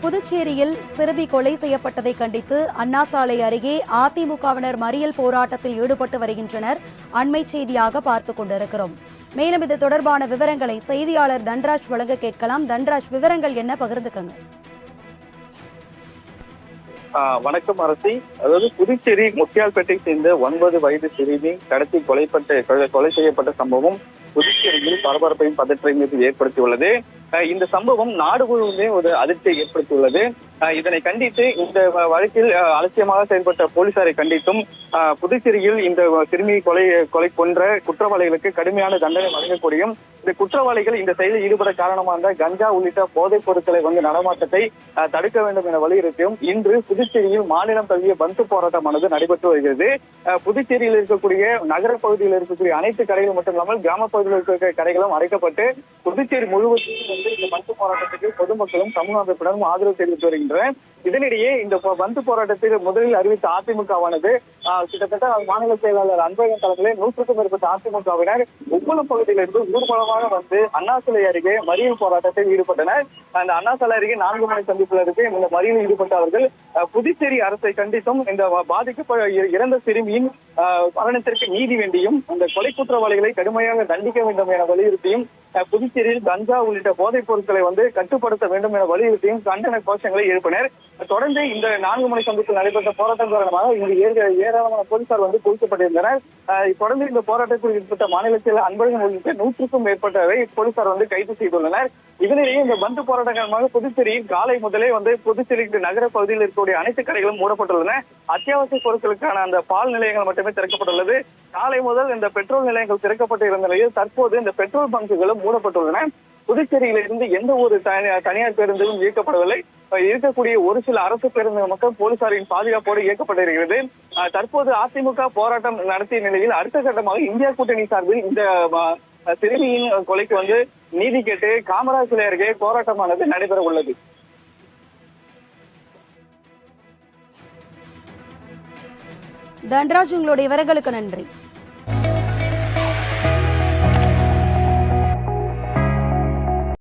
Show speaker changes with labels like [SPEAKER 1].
[SPEAKER 1] புதுச்சேரியில் சிறுமி கொலை செய்யப்பட்டதை கண்டித்து அண்ணா சாலை அருகே அதிமுகவினர் மறியல் போராட்டத்தில் ஈடுபட்டு வருகின்றனர். அண்மை செய்தியாக பார்த்துக் கொண்டிருக்கிறோம். மேலும் இது தொடர்பான விவரங்களை செய்தியாளர் தன்ராஜ் வழங்க கேட்கலாம். தன்ராஜ், விவரங்கள் என்ன, பகிர்ந்துக்கங்க.
[SPEAKER 2] வணக்கம் அரசி. அதாவது புதுச்சேரி முத்தியால்பேட்டை சேர்ந்த 9 வயது சிறுமி கடத்தி கொலை செய்யப்பட்ட சம்பவம் புதுச்சேரியில் பரபரப்பையும் பதற்றையும் ஏற்படுத்தியுள்ளது. இந்த சம்பவம் நாடு முழுவதுமே ஒரு அதிர்ச்சியை ஏற்படுத்தியுள்ளது. இதனை கண்டித்து இந்த வழக்கில் அலட்சியமாக செயல்பட்ட போலீசாரை கண்டித்தும் புதுச்சேரியில் இந்த சிறுமி கொலை கொன்ற குற்றவாளிகளுக்கு கடுமையான தண்டனை வழங்கக்கூடியும் இந்த குற்றவாளிகள் இந்த செயலில் ஈடுபட காரணமாக கஞ்சா உள்ளிட்ட போதைப் பொருட்களை நடமாட்டத்தை தடுக்க வேண்டும் என வலியுறுத்தியும் இன்று புதுச்சேரியில் மாநிலம் தழுவிய பந்து போராட்டமானது நடைபெற்று வருகிறது. புதுச்சேரியில் இருக்கக்கூடிய நகர பகுதியில் இருக்கக்கூடிய அனைத்து கடைகளும் மட்டுமில்லாமல் கிராம பகுதியில் இருக்கக்கூடிய கடைகளும் அடைக்கப்பட்டு புதுச்சேரி முழுவதும் இந்த பந்து போராட்டத்துக்கு பொதுமக்களும் சமூக அமைப்பினரும் ஆதரவு தெரிவித்து வருகின்றனர். இதனிடையே இந்த பந்து போராட்டத்தில் முதலில் அறிவித்த அதிமுகவானது கிட்டத்தட்ட மாநில செயலாளர் அன்பழகன் தலைமையில் 100க்கும் மேற்பட்ட அதிமுகவினர் உப்பளம் பகுதியிலிருந்து ஊர்வலமாக வந்து அண்ணா சிலை அருகே மறியல் போராட்டத்தில் ஈடுபட்டனர். அந்த அண்ணா சிலை அருகே 4 மணி சந்திப்பில் இருக்கு இந்த மறியலில் ஈடுபட்ட அவர்கள் புதுச்சேரி அரசை கண்டித்தும் இந்த இறந்த சிறுமியின் மரணத்திற்கு நீதி வேண்டியும் அந்த கொலை குற்றவாளிகளை கடுமையாக தண்டிக்க வேண்டும் என வலியுறுத்தியும் புதுச்சேரியில் கஞ்சா உள்ளிட்ட போதைப் பொருட்களை கட்டுப்படுத்த வேண்டும் என வலியுறுத்தியும் கண்டன கோஷங்களை எழுப்பினர். தொடர்ந்து இந்த 4 மணி சந்திப்பில் நடைபெற்ற போராட்டம் காரணமாக இங்கு ஏராளமான போலீசார் குவிக்கப்பட்டிருந்தனர். தொடர்ந்து இந்த போராட்டத்தில் ஈடுபட்ட மாநில செயலர் அன்பழகன் உள்ளிட்ட 100க்கும் மேற்பட்டவரை போலீசார் கைது செய்துள்ளனர். இதனிடையே இந்த பந்து போராட்டம் காரணமாக புதுச்சேரியில் காலை முதலே புதுச்சேரி நகர பகுதியில் இருக்கக்கூடிய அனைத்து கடைகளும் மூடப்பட்டுள்ளன. அத்தியாவசிய பொருட்களுக்கான அந்த பால் நிலையங்கள் மட்டுமே திறக்கப்பட்டுள்ளது. காலை முதல் இந்த பெட்ரோல் நிலையங்கள் திறக்கப்பட்டு இருந்த நிலையில் தற்போது இந்த பெட்ரோல் பங்குகளும் மூடப்பட்டுள்ளன. புதுச்சேரியிலிருந்து எந்த ஒரு தனியார் பேருந்துகளும் இயக்கப்படவில்லை. இருக்கக்கூடிய ஒரு சில அரசு பேருந்து மக்கள் போலீசாரின் பாதுகாப்போடு இயக்கப்பட்டிருக்கிறது. தற்போது அதிமுக போராட்டம் நடத்திய நிலையில் அடுத்த கட்டமாக இந்தியா கூட்டணி சார்பில் இந்த சிறுமியின் கொலைக்கு நீதி கேட்டு காமராஜ் சிலை அருகே போராட்டமானது நடைபெற உள்ளது.
[SPEAKER 1] தன்ராஜ், உங்களுடைய விவரங்களுக்கு நன்றி.